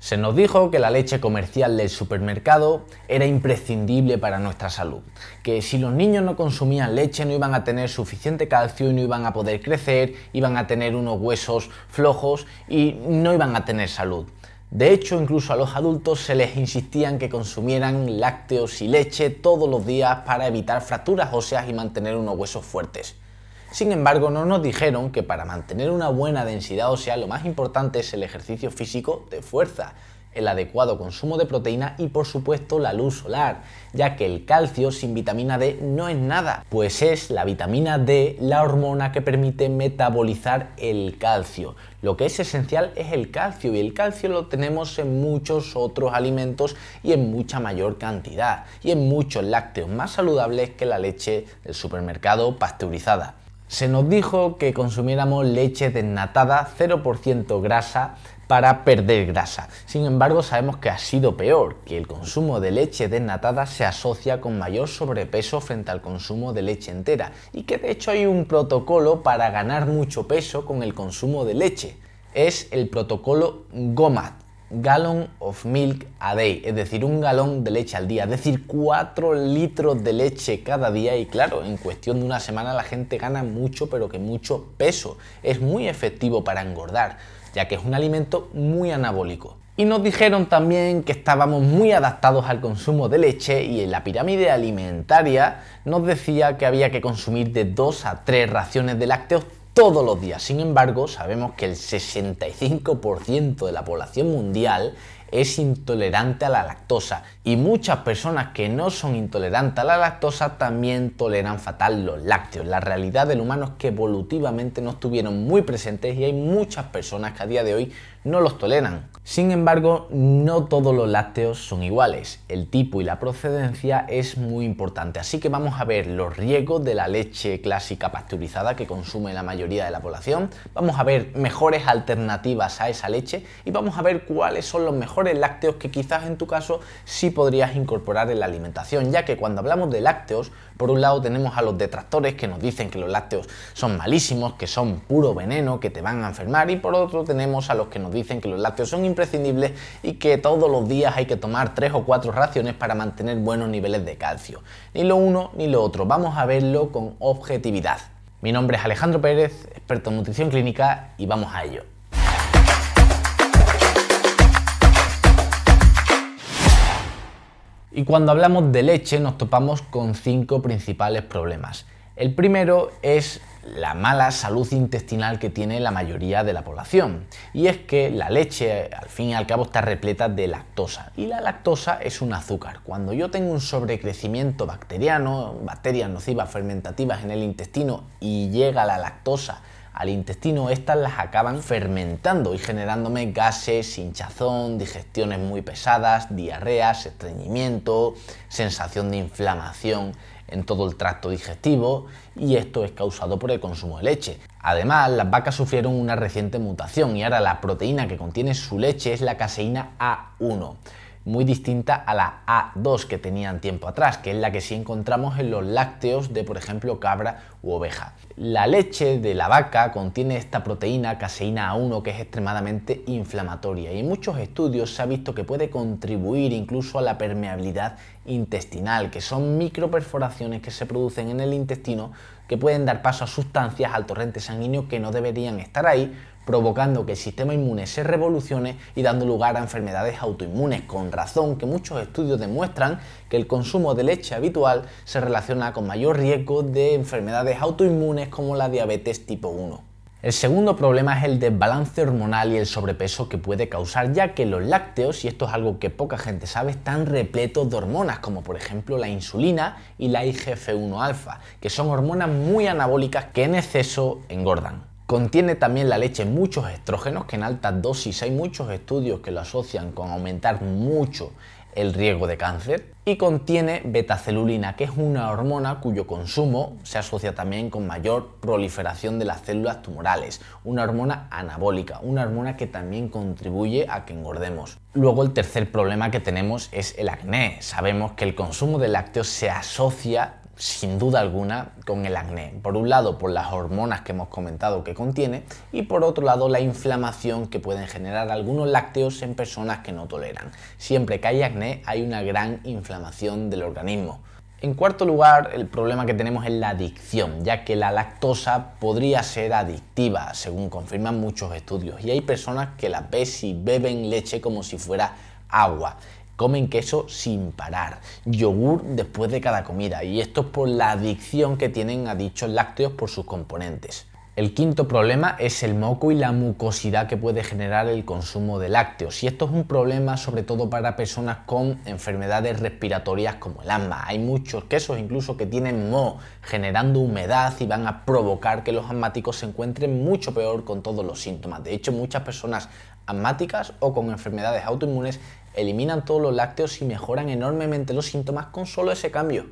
Se nos dijo que la leche comercial del supermercado era imprescindible para nuestra salud, que si los niños no consumían leche no iban a tener suficiente calcio y no iban a poder crecer, iban a tener unos huesos flojos y no iban a tener salud. De hecho, incluso a los adultos se les insistía en que consumieran lácteos y leche todos los días para evitar fracturas óseas y mantener unos huesos fuertes. Sin embargo, no nos dijeron que para mantener una buena densidad ósea lo más importante es el ejercicio físico de fuerza, el adecuado consumo de proteína y por supuesto la luz solar, ya que el calcio sin vitamina D no es nada, pues es la vitamina D la hormona que permite metabolizar el calcio. Lo que es esencial es el calcio y el calcio lo tenemos en muchos otros alimentos y en mucha mayor cantidad y en muchos lácteos más saludables que la leche del supermercado pasteurizada. Se nos dijo que consumiéramos leche desnatada 0% grasa para perder grasa. Sin embargo, sabemos que ha sido peor, que el consumo de leche desnatada se asocia con mayor sobrepeso frente al consumo de leche entera y que de hecho hay un protocolo para ganar mucho peso con el consumo de leche. Es el protocolo GOMAD, Gallon of Milk a Day, es decir, un galón de leche al día, es decir, 4 litros de leche cada día y claro, en cuestión de una semana la gente gana mucho, pero que mucho peso. Es muy efectivo para engordar, ya que es un alimento muy anabólico. Y nos dijeron también que estábamos muy adaptados al consumo de leche y en la pirámide alimentaria nos decía que había que consumir de 2 a 3 raciones de lácteos todos los días. Sin embargo, sabemos que el 65% de la población mundial es intolerante a la lactosa y muchas personas que no son intolerantes a la lactosa también toleran fatal los lácteos. La realidad del humano es que evolutivamente no estuvieron muy presentes y hay muchas personas que a día de hoy no los toleran. Sin embargo, no todos los lácteos son iguales. El tipo y la procedencia es muy importante, así que vamos a ver los riesgos de la leche clásica pasteurizada que consume la mayoría de la población, vamos a ver mejores alternativas a esa leche y vamos a ver cuáles son los mejores lácteos que quizás en tu caso sí podrías incorporar en la alimentación, ya que cuando hablamos de lácteos, por un lado tenemos a los detractores que nos dicen que los lácteos son malísimos, que son puro veneno, que te van a enfermar, y por otro tenemos a los que nos dicen que los lácteos son imprescindibles y que todos los días hay que tomar 3 o 4 raciones para mantener buenos niveles de calcio. Ni lo uno ni lo otro, vamos a verlo con objetividad. Mi nombre es Alejandro Pérez, experto en nutrición clínica, y vamos a ello. Y cuando hablamos de leche nos topamos con 5 principales problemas. El primero es la mala salud intestinal que tiene la mayoría de la población. Y es que la leche, al fin y al cabo, está repleta de lactosa. Y la lactosa es un azúcar. Cuando yo tengo un sobrecrecimiento bacteriano, bacterias nocivas fermentativas en el intestino y llega la lactosa al intestino, estas las acaban fermentando y generándome gases, hinchazón, digestiones muy pesadas, diarreas, estreñimiento, sensación de inflamación en todo el tracto digestivo, y esto es causado por el consumo de leche. Además, las vacas sufrieron una reciente mutación y ahora la proteína que contiene su leche es la caseína A1. Muy distinta a la A2 que tenían tiempo atrás, que es la que sí encontramos en los lácteos de, por ejemplo, cabra u oveja. La leche de la vaca contiene esta proteína caseína A1 que es extremadamente inflamatoria y en muchos estudios se ha visto que puede contribuir incluso a la permeabilidad intestinal, que son microperforaciones que se producen en el intestino que pueden dar paso a sustancias al torrente sanguíneo que no deberían estar ahí, provocando que el sistema inmune se revolucione y dando lugar a enfermedades autoinmunes. Con razón que muchos estudios demuestran que el consumo de leche habitual se relaciona con mayor riesgo de enfermedades autoinmunes como la diabetes tipo 1. El segundo problema es el desbalance hormonal y el sobrepeso que puede causar, ya que los lácteos, y esto es algo que poca gente sabe, están repletos de hormonas como por ejemplo la insulina y la IGF-1 alfa, que son hormonas muy anabólicas que en exceso engordan. Contiene también la leche muchos estrógenos, que en altas dosis hay muchos estudios que lo asocian con aumentar mucho el riesgo de cáncer, y contiene betacelulina, que es una hormona cuyo consumo se asocia también con mayor proliferación de las células tumorales, una hormona anabólica, una hormona que también contribuye a que engordemos. Luego el tercer problema que tenemos es el acné. Sabemos que el consumo de lácteos se asocia sin duda alguna con el acné. Por un lado, por las hormonas que hemos comentado que contiene, y por otro lado, la inflamación que pueden generar algunos lácteos en personas que no toleran. Siempre que hay acné hay una gran inflamación del organismo. En cuarto lugar, el problema que tenemos es la adicción, ya que la lactosa podría ser adictiva, según confirman muchos estudios, y hay personas que las ves y beben leche como si fuera agua. Comen queso sin parar, yogur después de cada comida, y esto es por la adicción que tienen a dichos lácteos por sus componentes. El quinto problema es el moco y la mucosidad que puede generar el consumo de lácteos, y esto es un problema sobre todo para personas con enfermedades respiratorias como el asma. Hay muchos quesos incluso que tienen moho, generando humedad, y van a provocar que los asmáticos se encuentren mucho peor con todos los síntomas. De hecho, muchas personas asmáticas o con enfermedades autoinmunes eliminan todos los lácteos y mejoran enormemente los síntomas con solo ese cambio.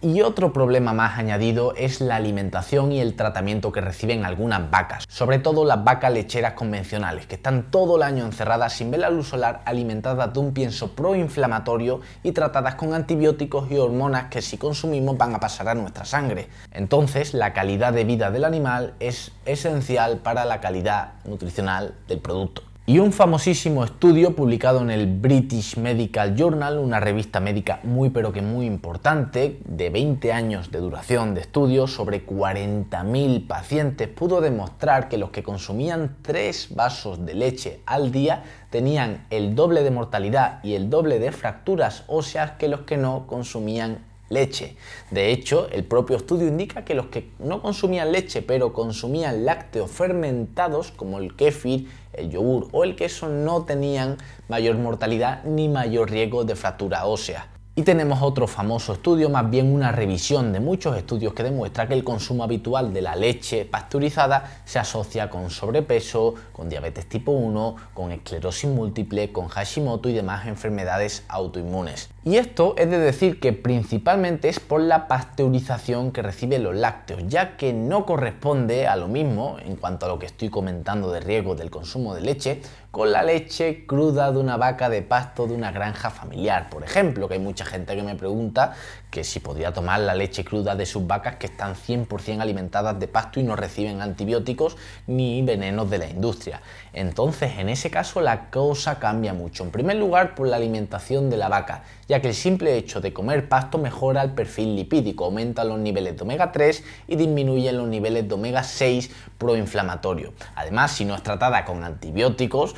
Y otro problema más añadido es la alimentación y el tratamiento que reciben algunas vacas, sobre todo las vacas lecheras convencionales, que están todo el año encerradas sin ver la luz solar, alimentadas de un pienso proinflamatorio y tratadas con antibióticos y hormonas que si consumimos van a pasar a nuestra sangre. Entonces, la calidad de vida del animal es esencial para la calidad nutricional del producto. Y un famosísimo estudio publicado en el British Medical Journal, una revista médica muy pero que muy importante, de 20 años de duración de estudio sobre 40.000 pacientes, pudo demostrar que los que consumían 3 vasos de leche al día tenían el doble de mortalidad y el doble de fracturas óseas que los que no consumían leche. De hecho, el propio estudio indica que los que no consumían leche pero consumían lácteos fermentados como el kéfir, el yogur o el queso no tenían mayor mortalidad ni mayor riesgo de fractura ósea. Y tenemos otro famoso estudio, más bien una revisión de muchos estudios que demuestra que el consumo habitual de la leche pasteurizada se asocia con sobrepeso, con diabetes tipo 1, con esclerosis múltiple, con Hashimoto y demás enfermedades autoinmunes. Y esto es de decir que principalmente es por la pasteurización que reciben los lácteos, ya que no corresponde a lo mismo, en cuanto a lo que estoy comentando de riesgo del consumo de leche, con la leche cruda de una vaca de pasto de una granja familiar, por ejemplo, que hay mucha gente que me pregunta que si podría tomar la leche cruda de sus vacas que están 100% alimentadas de pasto y no reciben antibióticos ni venenos de la industria. Entonces, en ese caso la cosa cambia mucho. En primer lugar, por la alimentación de la vaca, ya que el simple hecho de comer pasto mejora el perfil lipídico, aumenta los niveles de omega 3 y disminuye los niveles de omega 6 proinflamatorio. Además, si no es tratada con antibióticos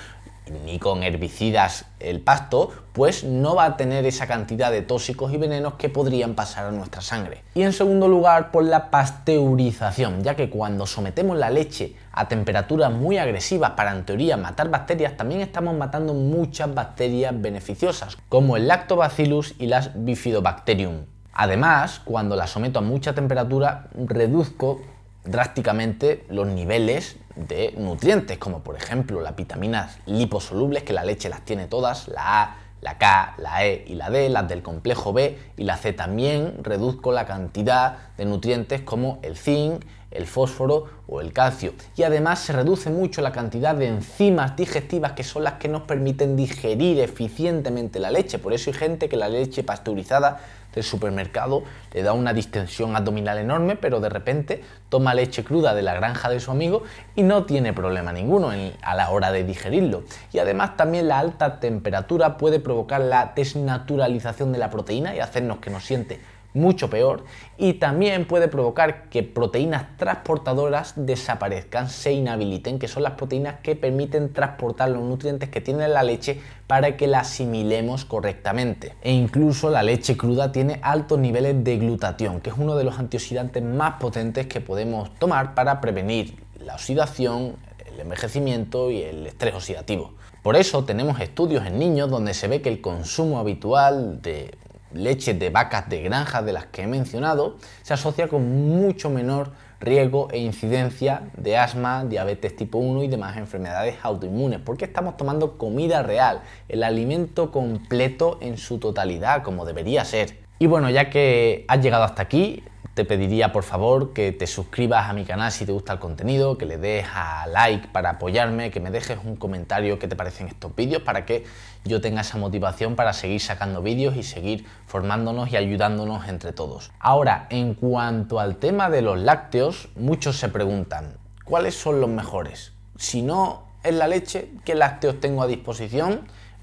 ni con herbicidas el pasto, pues no va a tener esa cantidad de tóxicos y venenos que podrían pasar a nuestra sangre. Y en segundo lugar, por la pasteurización, ya que cuando sometemos la leche a temperaturas muy agresivas para en teoría matar bacterias, también estamos matando muchas bacterias beneficiosas, como el Lactobacillus y las Bifidobacterium. Además, cuando la someto a mucha temperatura, reduzco drásticamente los niveles de nutrientes, como por ejemplo las vitaminas liposolubles, que la leche las tiene todas, la A, la K, la E y la D, las del complejo B y la C. También reduzco la cantidad de nutrientes como el zinc, el fósforo o el calcio. Y además se reduce mucho la cantidad de enzimas digestivas que son las que nos permiten digerir eficientemente la leche. Por eso hay gente que la leche pasteurizada del supermercado le da una distensión abdominal enorme, pero de repente toma leche cruda de la granja de su amigo y no tiene problema ninguno a la hora de digerirlo. Y además también la alta temperatura puede provocar la desnaturalización de la proteína y hacernos que nos siente mucho peor, y también puede provocar que proteínas transportadoras desaparezcan, se inhabiliten, que son las proteínas que permiten transportar los nutrientes que tiene la leche para que la asimilemos correctamente. E incluso la leche cruda tiene altos niveles de glutatión, que es uno de los antioxidantes más potentes que podemos tomar para prevenir la oxidación, el envejecimiento y el estrés oxidativo. Por eso tenemos estudios en niños donde se ve que el consumo habitual de leche de vacas de granjas de las que he mencionado se asocia con mucho menor riesgo e incidencia de asma, diabetes tipo 1 y demás enfermedades autoinmunes, porque estamos tomando comida real, el alimento completo en su totalidad, como debería ser. Y bueno, ya que has llegado hasta aquí, te pediría por favor que te suscribas a mi canal si te gusta el contenido, que le des a like para apoyarme, que me dejes un comentario qué te parecen estos vídeos para que yo tenga esa motivación para seguir sacando vídeos y seguir formándonos y ayudándonos entre todos. Ahora, en cuanto al tema de los lácteos, muchos se preguntan, ¿cuáles son los mejores? Si no es la leche, ¿qué lácteos tengo a disposición,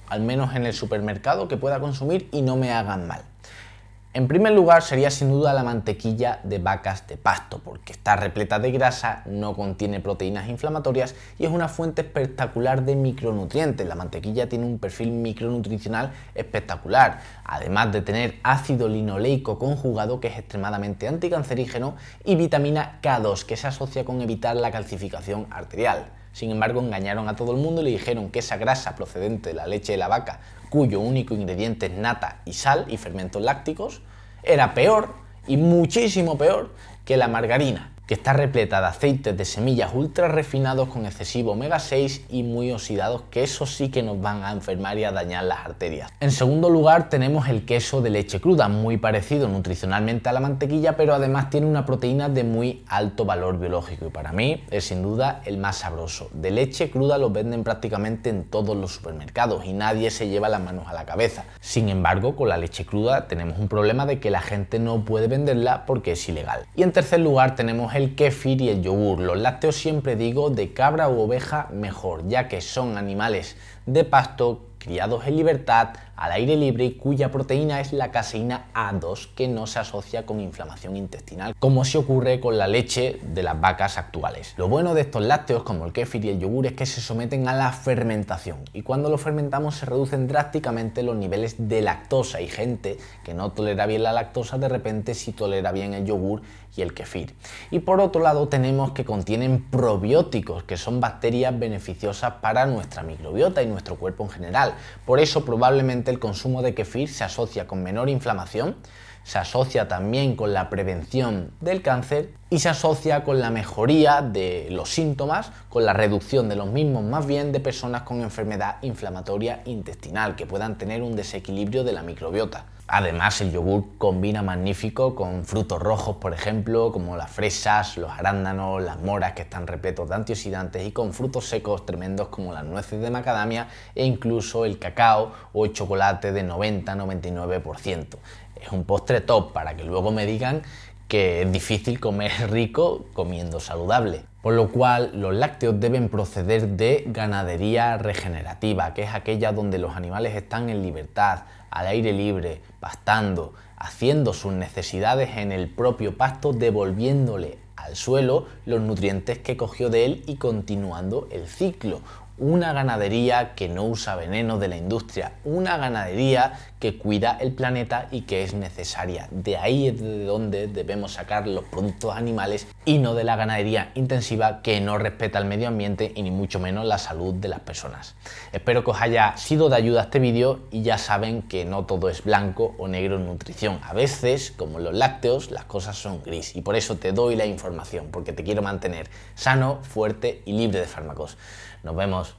al menos en el supermercado, que pueda consumir y no me hagan mal? En primer lugar sería sin duda la mantequilla de vacas de pasto, porque está repleta de grasa, no contiene proteínas inflamatorias y es una fuente espectacular de micronutrientes. La mantequilla tiene un perfil micronutricional espectacular, además de tener ácido linoleico conjugado, que es extremadamente anticancerígeno, y vitamina K2, que se asocia con evitar la calcificación arterial. Sin embargo, engañaron a todo el mundo y le dijeron que esa grasa procedente de la leche de la vaca, cuyo único ingrediente es nata y sal y fermentos lácticos, era peor y muchísimo peor que la margarina, que está repleta de aceites de semillas ultra refinados con excesivo omega 6 y muy oxidados, que eso sí que nos van a enfermar y a dañar las arterias. En segundo lugar tenemos el queso de leche cruda, muy parecido nutricionalmente a la mantequilla, pero además tiene una proteína de muy alto valor biológico y para mí es sin duda el más sabroso. De leche cruda los venden prácticamente en todos los supermercados y nadie se lleva las manos a la cabeza. Sin embargo, con la leche cruda tenemos un problema de que la gente no puede venderla porque es ilegal. Y en tercer lugar tenemos el kéfir y el yogur. Los lácteos, siempre digo, de cabra u oveja mejor, ya que son animales de pasto criados en libertad, al aire libre, y cuya proteína es la caseína A2, que no se asocia con inflamación intestinal, como se ocurre con la leche de las vacas actuales. Lo bueno de estos lácteos, como el kéfir y el yogur, es que se someten a la fermentación, y cuando lo fermentamos se reducen drásticamente los niveles de lactosa, y gente que no tolera bien la lactosa de repente sí tolera bien el yogur y el kéfir. Y por otro lado tenemos que contienen probióticos, que son bacterias beneficiosas para nuestra microbiota y nuestro cuerpo en general. Por eso probablemente el consumo de kéfir se asocia con menor inflamación, se asocia también con la prevención del cáncer y se asocia con la mejoría de los síntomas, con la reducción de los mismos más bien de personas con enfermedad inflamatoria intestinal, que puedan tener un desequilibrio de la microbiota. Además, el yogur combina magnífico con frutos rojos, por ejemplo, como las fresas, los arándanos, las moras, que están repletos de antioxidantes, y con frutos secos tremendos como las nueces de macadamia e incluso el cacao o el chocolate de 90-99%. Es un postre top para que luego me digan que es difícil comer rico comiendo saludable. Por lo cual, los lácteos deben proceder de ganadería regenerativa, que es aquella donde los animales están en libertad, al aire libre, pastando, haciendo sus necesidades en el propio pasto, devolviéndole al suelo los nutrientes que cogió de él y continuando el ciclo. Una ganadería que no usa veneno de la industria, una ganadería que cuida el planeta y que es necesaria. De ahí es de donde debemos sacar los productos animales y no de la ganadería intensiva que no respeta el medio ambiente y ni mucho menos la salud de las personas. Espero que os haya sido de ayuda este vídeo y ya saben que no todo es blanco o negro en nutrición. A veces, como en los lácteos, las cosas son gris y por eso te doy la información, porque te quiero mantener sano, fuerte y libre de fármacos. Nos vemos.